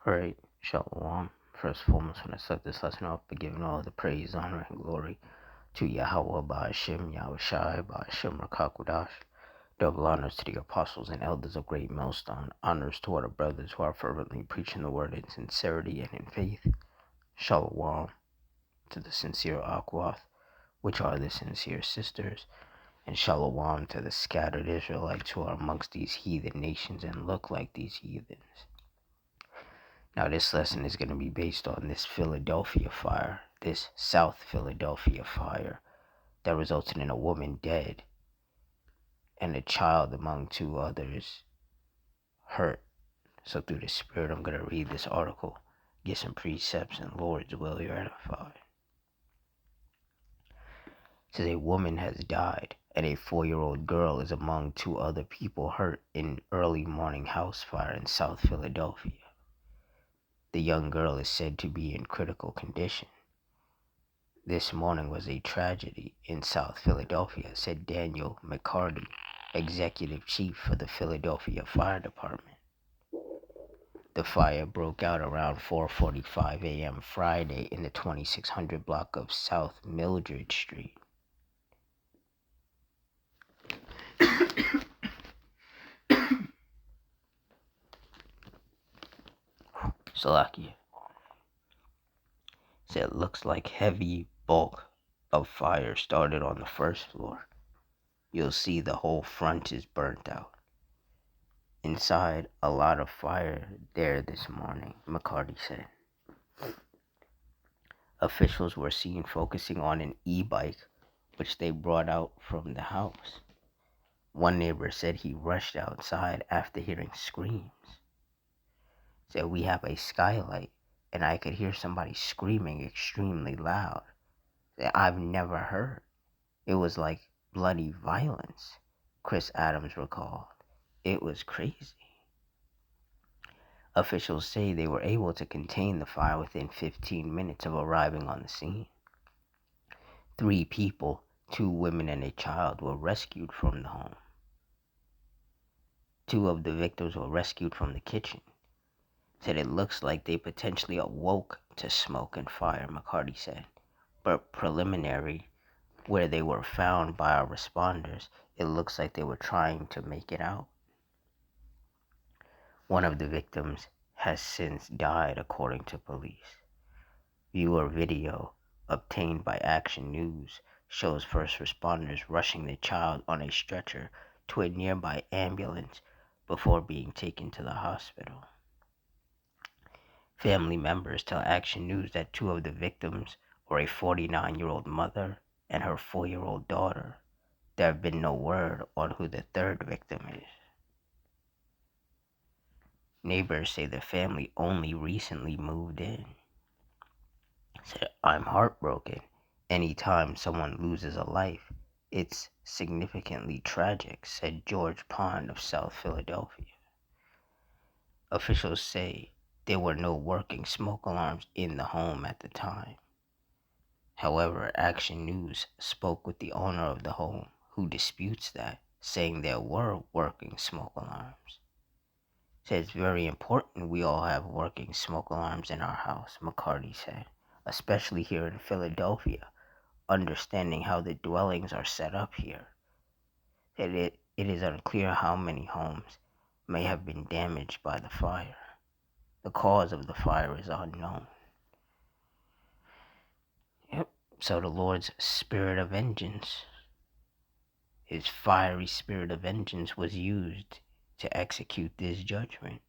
Alright, Shalom. First and foremost, when I start this lesson off by giving all the praise, honor, and glory to Yahweh, Ba'ashem, Yahushai, Ba'ashem, Rakakwadash. Double honors to the apostles and elders of Great Millstone. Honors to all the brothers who are fervently preaching the word in sincerity and in faith. Shalom to the sincere Akwath, which are the sincere sisters. And shalom to the scattered Israelites who are amongst these heathen nations and look like these heathens. Now, this lesson is going to be based on this Philadelphia fire, this South Philadelphia fire that resulted in a woman dead and a child among two others hurt. So through the Spirit, I'm going to read this article, get some precepts, and Lord's will, you're edified. It says a woman has died and a 4-year-old girl is among two other people hurt in early morning house fire in South Philadelphia. The young girl is said to be in critical condition. This morning was a tragedy in South Philadelphia, said Daniel McCarty, executive chief for the Philadelphia Fire Department. The fire broke out around 4:45 a.m. Friday in the 2600 block of South Mildred Street. Salakia said it looks like heavy bulk of fire started on the first floor. You'll see the whole front is burnt out. Inside, a lot of fire there this morning, McCarty said. Officials were seen focusing on an e-bike, which they brought out from the house. One neighbor said he rushed outside after hearing screams. Said we have a skylight, and I could hear somebody screaming extremely loud that I've never heard. It was like bloody violence, Chris Adams recalled. It was crazy. Officials say they were able to contain the fire within 15 minutes of arriving on the scene. 3 people, 2 women and a child, were rescued from the home. 2 of the victims were rescued from the kitchen. Said it looks like they potentially awoke to smoke and fire, McCarty said. But preliminary, where they were found by our responders, it looks like they were trying to make it out. One of the victims has since died, according to police. Viewer video obtained by Action News shows first responders rushing the child on a stretcher to a nearby ambulance before being taken to the hospital. Family members tell Action News that 2 of the victims were a 49-year-old mother and her 4-year-old daughter. There have been no word on who the 3rd victim is. Neighbors say the family only recently moved in. Said, I'm heartbroken. Anytime someone loses a life, it's significantly tragic, said George Pond of South Philadelphia. Officials say there were no working smoke alarms in the home at the time. However, Action News spoke with the owner of the home, who disputes that, saying there were working smoke alarms. Said it's very important we all have working smoke alarms in our house, McCarty said, especially here in Philadelphia, understanding how the dwellings are set up here. It is unclear how many homes may have been damaged by the fire. The cause of the fire is unknown. So the Lord's spirit of vengeance, his fiery spirit of vengeance, was used to execute this judgment.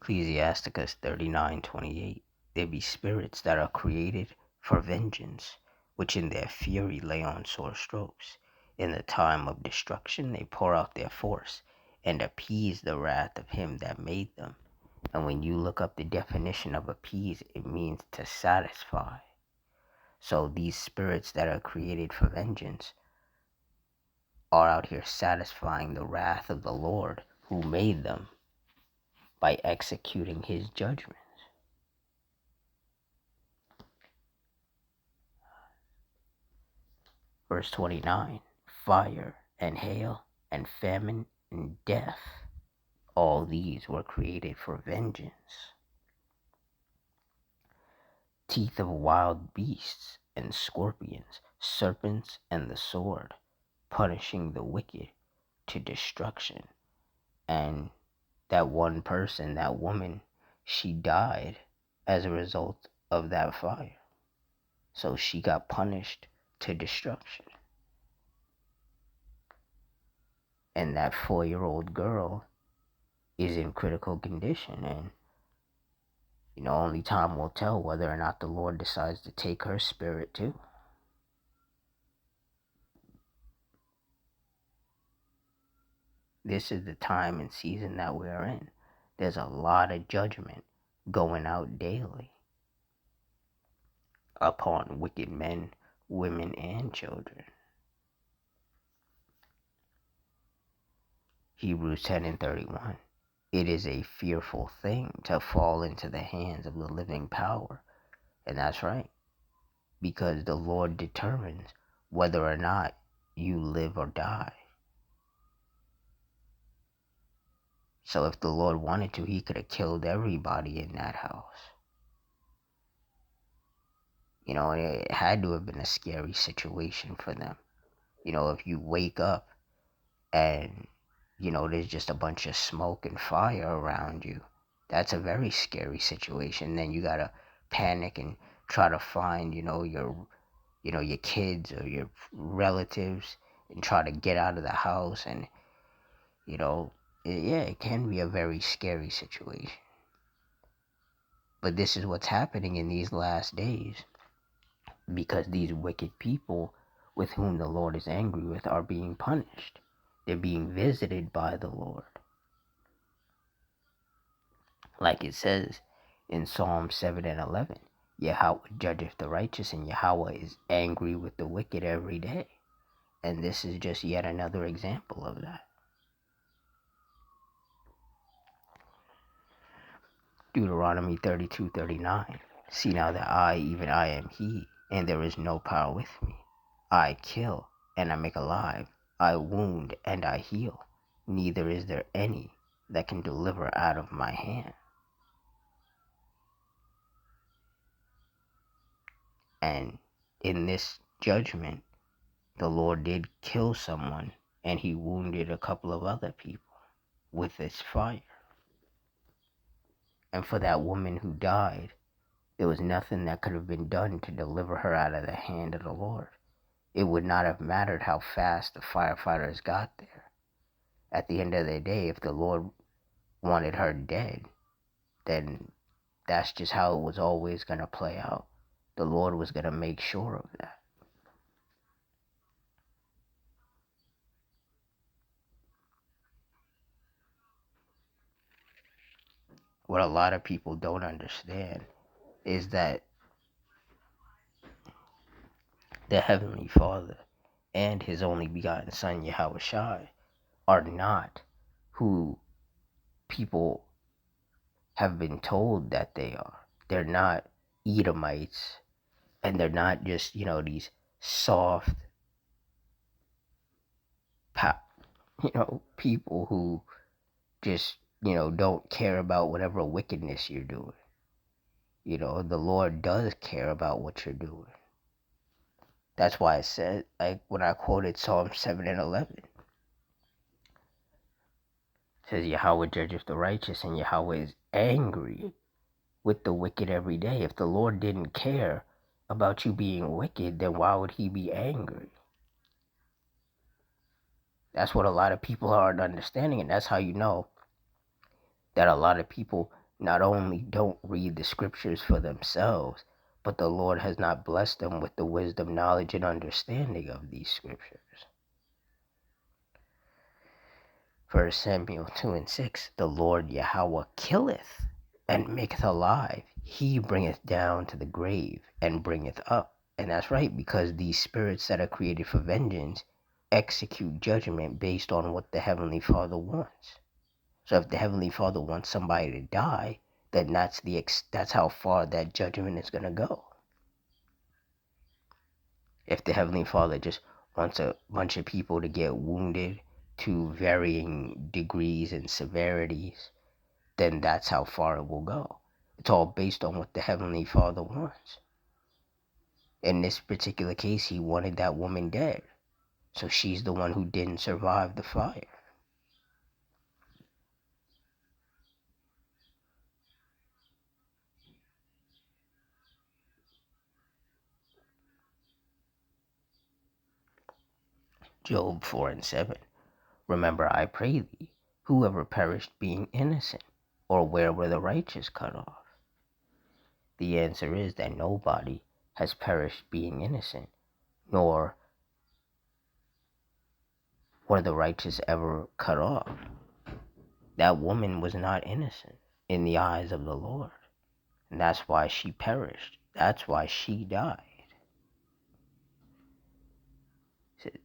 Ecclesiasticus 39:28. There be spirits that are created for vengeance, which in their fury lay on sore strokes. In the time of destruction they pour out their force, and appease the wrath of him that made them. And when you look up the definition of appease, it means to satisfy. So these spirits that are created for vengeance are out here satisfying the wrath of the Lord who made them by executing his judgments. Verse 29, fire and hail and famine and death All these were created for vengeance. Teeth of wild beasts and scorpions, serpents and the sword, punishing the wicked to destruction. And that one person, that woman, she died as a result of that fire. So she got punished to destruction. And that 4-year-old girl is in critical condition. And, only time will tell whether or not the Lord decides to take her spirit too. This is the time and season that we are in. There's a lot of judgment going out daily upon wicked men, women, and children. Hebrews 10:31. It is a fearful thing to fall into the hands of the living power. And that's right, because the Lord determines whether or not you live or die. So if the Lord wanted to, he could have killed everybody in that house. It had to have been a scary situation for them. If you wake up and, there's just a bunch of smoke and fire around you, that's a very scary situation. Then you gotta panic and try to find, your kids or your relatives and try to get out of the house. And, it can be a very scary situation. But this is what's happening in these last days, because these wicked people with whom the Lord is angry with are being punished. They're being visited by the Lord. Like it says in Psalm 7:11, Yahweh judgeth the righteous, and Yahweh is angry with the wicked every day. And this is just yet another example of that. Deuteronomy 32:39. See now that I, even I, am he, and there is no power with me. I kill, and I make alive. I wound, and I heal. Neither is there any that can deliver out of my hand. And in this judgment, the Lord did kill someone, and he wounded a couple of other people with this fire. And for that woman who died, there was nothing that could have been done to deliver her out of the hand of the Lord. It would not have mattered how fast the firefighters got there. At the end of the day, if the Lord wanted her dead, then that's just how it was always going to play out. The Lord was going to make sure of that. What a lot of people don't understand is that the Heavenly Father and His only begotten Son, Yahushua, are not who people have been told that they are. They're not Edomites, and they're not just, these soft, people who just, don't care about whatever wickedness you're doing. The Lord does care about what you're doing. That's why I said, like when I quoted Psalm 7:11, it says Yahweh judgeth the righteous, and Yahweh is angry with the wicked every day. If the Lord didn't care about you being wicked, then why would he be angry? That's what a lot of people aren't understanding, and that's how you know that a lot of people not only don't read the scriptures for themselves, but the Lord has not blessed them with the wisdom, knowledge, and understanding of these scriptures. 1 Samuel 2:6, the Lord Yahweh killeth and maketh alive. He bringeth down to the grave and bringeth up. And that's right, because these spirits that are created for vengeance execute judgment based on what the Heavenly Father wants. So if the Heavenly Father wants somebody to die, then that's how far that judgment is going to go. If the Heavenly Father just wants a bunch of people to get wounded to varying degrees and severities, then that's how far it will go. It's all based on what the Heavenly Father wants. In this particular case, he wanted that woman dead. So she's the one who didn't survive the fire. Job 4:7. Remember, I pray thee, whoever perished being innocent, or where were the righteous cut off? The answer is that nobody has perished being innocent, nor were the righteous ever cut off. That woman was not innocent in the eyes of the Lord. And that's why she perished. That's why she died.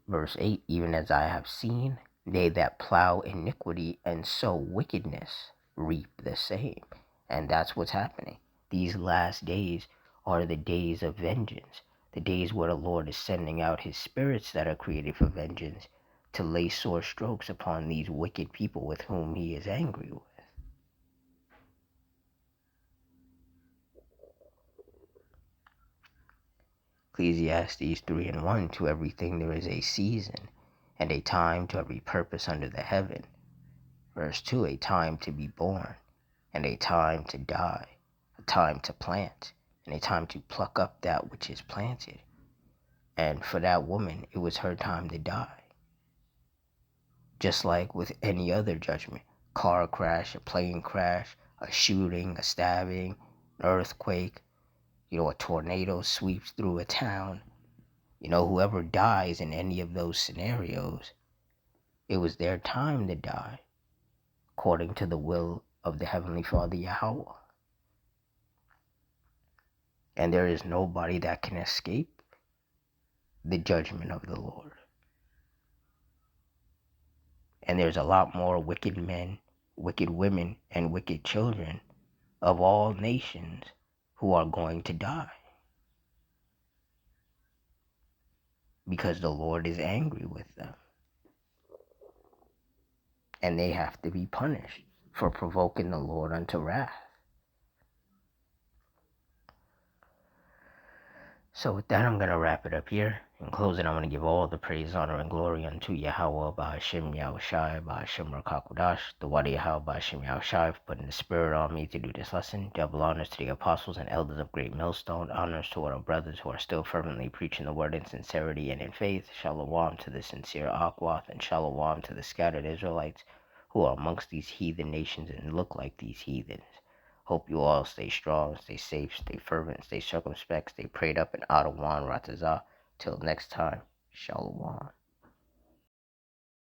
Verse 8, even as I have seen, they that plow iniquity and sow wickedness reap the same. And that's what's happening. These last days are the days of vengeance, the days where the Lord is sending out his spirits that are created for vengeance to lay sore strokes upon these wicked people with whom he is angry with. Ecclesiastes 3:1, to everything there is a season, and a time to every purpose under the heaven. Verse 2, a time to be born, and a time to die, a time to plant, and a time to pluck up that which is planted. And for that woman, it was her time to die. Just like with any other judgment, car crash, a plane crash, a shooting, a stabbing, an earthquake, a tornado sweeps through a town. Whoever dies in any of those scenarios, it was their time to die, according to the will of the Heavenly Father Yahweh. And there is nobody that can escape the judgment of the Lord. And there's a lot more wicked men, wicked women, and wicked children of all nations who are going to die, because the Lord is angry with them. And they have to be punished for provoking the Lord unto wrath. So with that, I'm going to wrap it up here. In closing, I'm going to give all the praise, honor, and glory unto Yahweh, Ba'ashem Yahushai, Ba'ashem Rakakudash, the Wadi Yahweh, Ba'ashem Yahushai, for putting the spirit on me to do this lesson. Double honors to the apostles and elders of Great Millstone. Honors to our brothers who are still fervently preaching the word in sincerity and in faith. Shalom to the sincere Akwath, and shalom to the scattered Israelites who are amongst these heathen nations and look like these heathens. Hope you all stay strong, stay safe, stay fervent, stay circumspect, stay prayed up, and Adawan Ratazah. Till next time, Shalom.